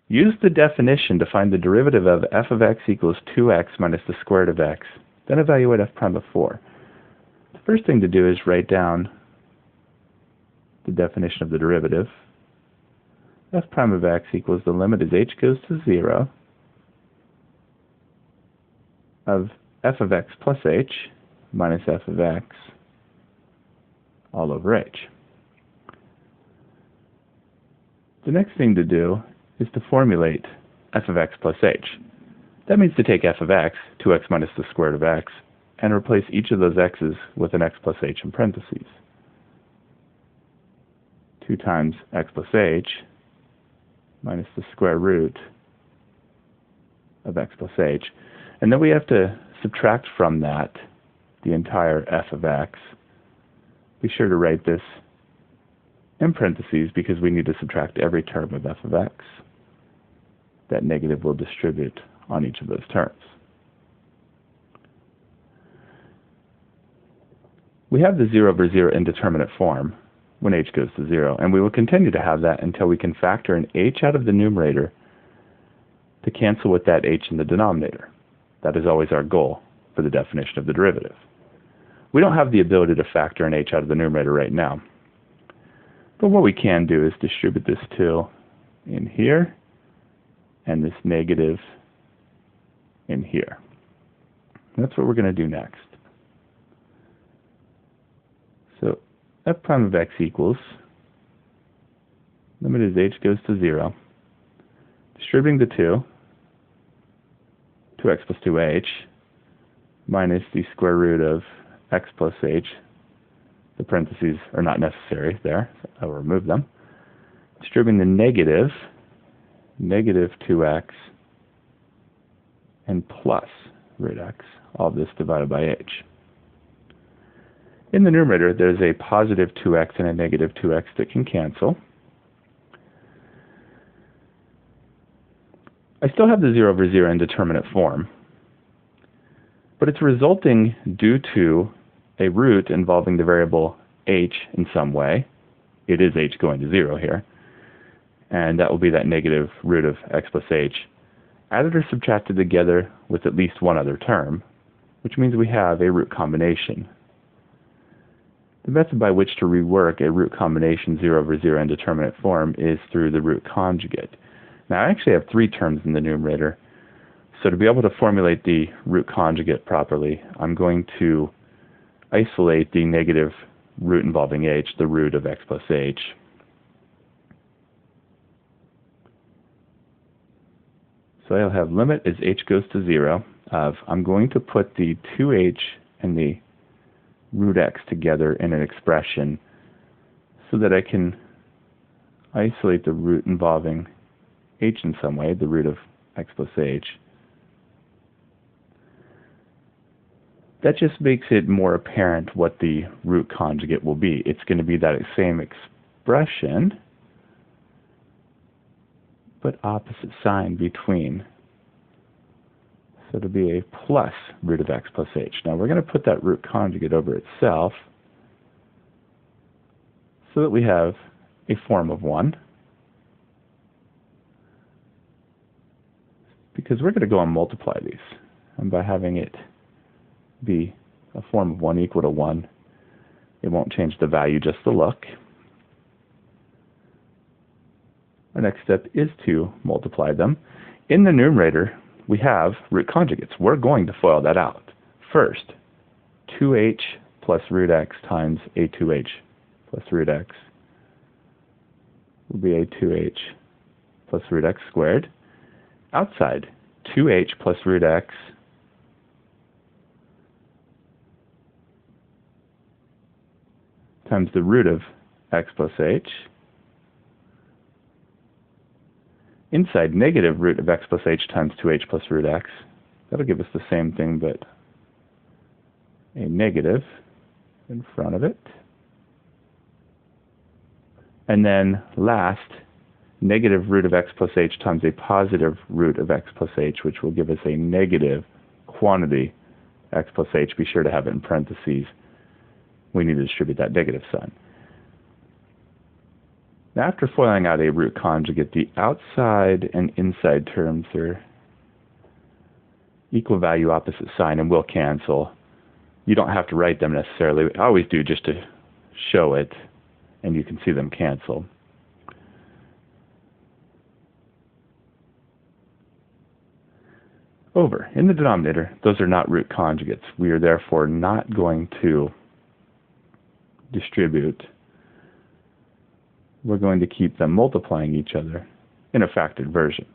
Use the definition to find the derivative of f of x equals 2x minus the square root of x. Then evaluate f prime of 4. The first thing to do is write down the definition of the derivative. F prime of x equals the limit as h goes to 0 of f of x plus h minus f of x all over h. The next thing to do is to formulate f of x plus h. That means to take f of x, 2x minus the square root of x, and replace each of those x's with an x plus h in parentheses. 2 times x plus h minus the square root of x plus h. And then we have to subtract from that the entire f of x. Be sure to write this in parentheses because we need to subtract every term of f of x. That negative will distribute on each of those terms. We have the 0 over 0 indeterminate form when h goes to 0, and we will continue to have that until we can factor an h out of the numerator to cancel with that h in the denominator. That is always our goal for the definition of the derivative. We don't have the ability to factor an h out of the numerator right now, but what we can do is distribute this 2 in here and this negative in here. And that's what we're going to do next. So f prime of x equals, limit as h goes to 0, distributing the 2x plus 2h, minus the square root of x plus h. The parentheses are not necessary there, so I will remove them. Distributing the negative 2x, and plus root x, all of this divided by h. In the numerator, there's a positive 2x and a negative 2x that can cancel. I still have the 0 over 0 indeterminate form, but it's resulting due to a root involving the variable h in some way. It is h going to 0 here, and that will be that negative root of x plus h, added or subtracted together with at least one other term, which means we have a root combination. The method by which to rework a root combination 0 over 0 indeterminate form is through the root conjugate. Now I actually have 3 terms in the numerator, so to be able to formulate the root conjugate properly, I'm going to isolate the negative root involving h, the root of x plus h. So I'll have limit as h goes to 0 of, I'm going to put the 2h and the root x together in an expression so that I can isolate the root involving h in some way, the root of x plus h. That just makes it more apparent what the root conjugate will be. It's going to be that same expression, but opposite sign between. So it'll be a plus root of x plus h. Now we're going to put that root conjugate over itself so that we have a form of 1. Because we're going to go and multiply these. And by having it be a form of 1 equal to 1, it won't change the value, just the look. Our next step is to multiply them. In the numerator, we have root conjugates. We're going to FOIL that out. First, 2h plus root x times a2h plus root x will be a2h plus root x squared. Outside, 2h plus root x times the root of x plus h. Inside, negative root of x plus h times 2h plus root x. That'll give us the same thing, but a negative in front of it. And then last, negative root of x plus h times a positive root of x plus h, which will give us a negative quantity x plus h. Be sure to have it in parentheses. We need to distribute that negative sign. Now, after foiling out a root conjugate, the outside and inside terms are equal value opposite sign and will cancel. You don't have to write them necessarily. I always do just to show it, and you can see them cancel. Over. In the denominator, those are not root conjugates. We are therefore not going to distribute. We're going to keep them multiplying each other in a factored version.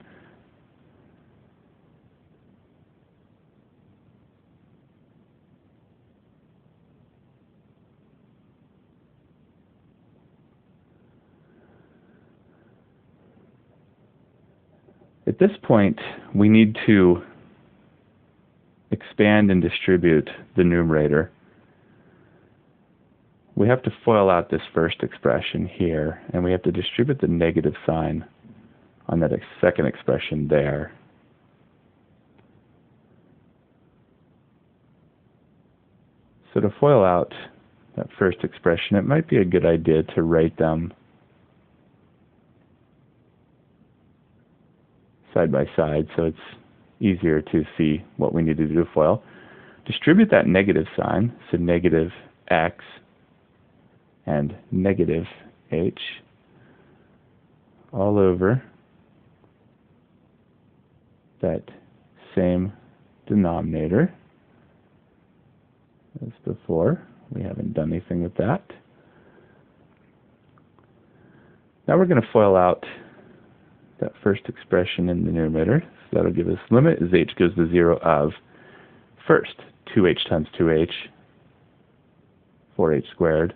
At this point, we need to expand and distribute the numerator. We have to FOIL out this first expression here, and we have to distribute the negative sign on that second expression there. So to FOIL out that first expression, it might be a good idea to write them side by side so it's easier to see what we need to do to FOIL. Distribute that negative sign, so negative x and negative h all over that same denominator as before. We haven't done anything with that. Now we're going to FOIL out that first expression in the numerator. So that'll give us limit as h goes to 0 of, first, 2h times 2h, 4h squared,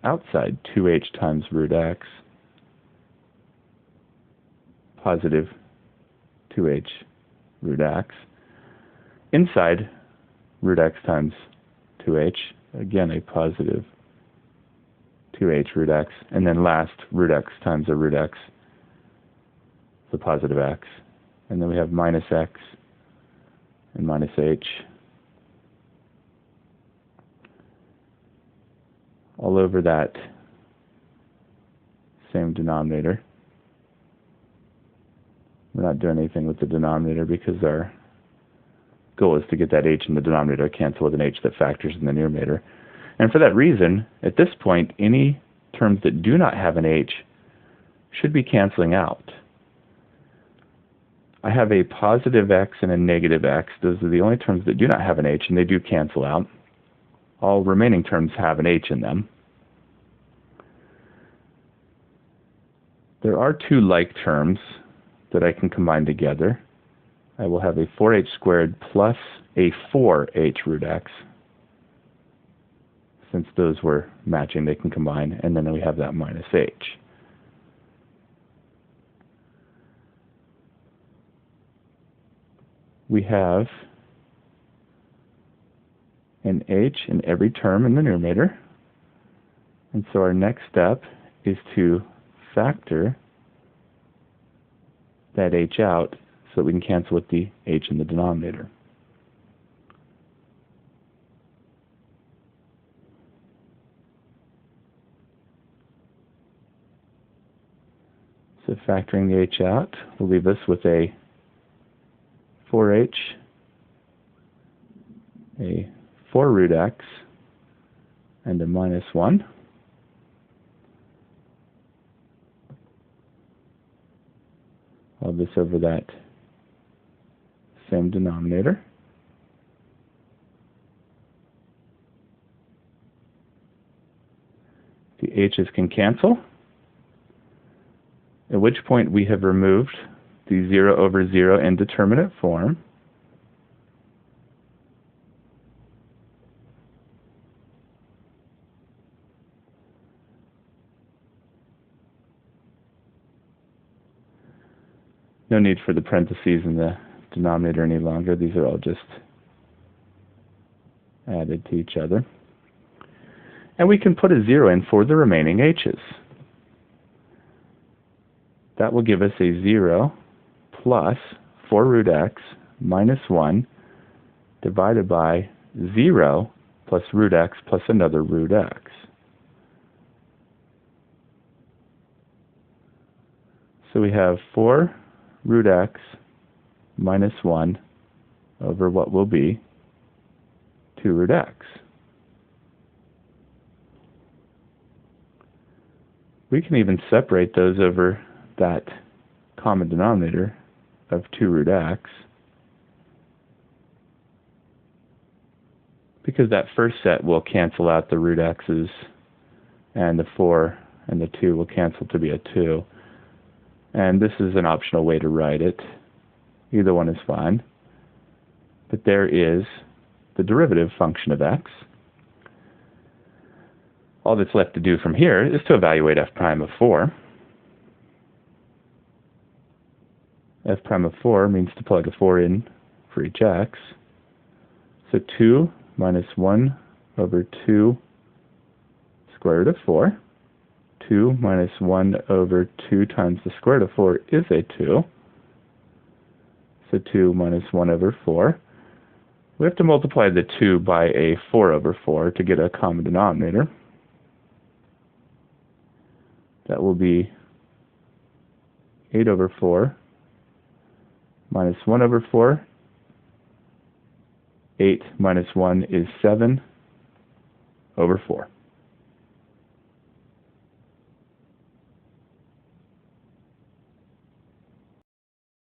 outside 2h times root x, positive 2h root x, inside root x times 2h, again a positive 2h root x, and then last root x times a root x, the positive x, and then we have minus x and minus h all over that same denominator. We're not doing anything with the denominator because our goal is to get that h in the denominator cancel with an h that factors in the numerator. And for that reason, at this point, any terms that do not have an h should be canceling out. I have a positive x and a negative x. Those are the only terms that do not have an h, and they do cancel out. All remaining terms have an h in them. There are two like terms that I can combine together. I will have a 4h squared plus a 4h root x. Since those were matching, they can combine, and then we have that minus h. We have an h in every term in the numerator, and so our next step is to factor that h out so that we can cancel with the h in the denominator. So factoring the h out will leave us with a 4h, a 4 root x, and a minus 1. All this over that same denominator. The h's can cancel, at which point we have removed the 0 over 0 indeterminate form. No need for the parentheses in the denominator any longer. These are all just added to each other. And we can put a 0 in for the remaining h's. That will give us a 0 plus 4 root x minus 1 divided by 0 plus root x plus another root x. So we have 4 root x minus 1 over what will be 2 root x. We can even separate those over that common denominator of 2 root x, because that first set will cancel out the root x's, and the 4 and the 2 will cancel to be a 2. And this is an optional way to write it. Either one is fine. But there is the derivative function of x. All that's left to do from here is to evaluate f prime of 4. F prime of 4 means to plug a 4 in for each x. So 2 minus 1 over 2 square root of 4. 2 minus 1 over 2 times the square root of 4 is a 2. So 2 minus 1 over 4. We have to multiply the 2 by a 4 over 4 to get a common denominator. That will be 8 over 4 minus 1 over 4. 8 minus 1 is 7 over 4.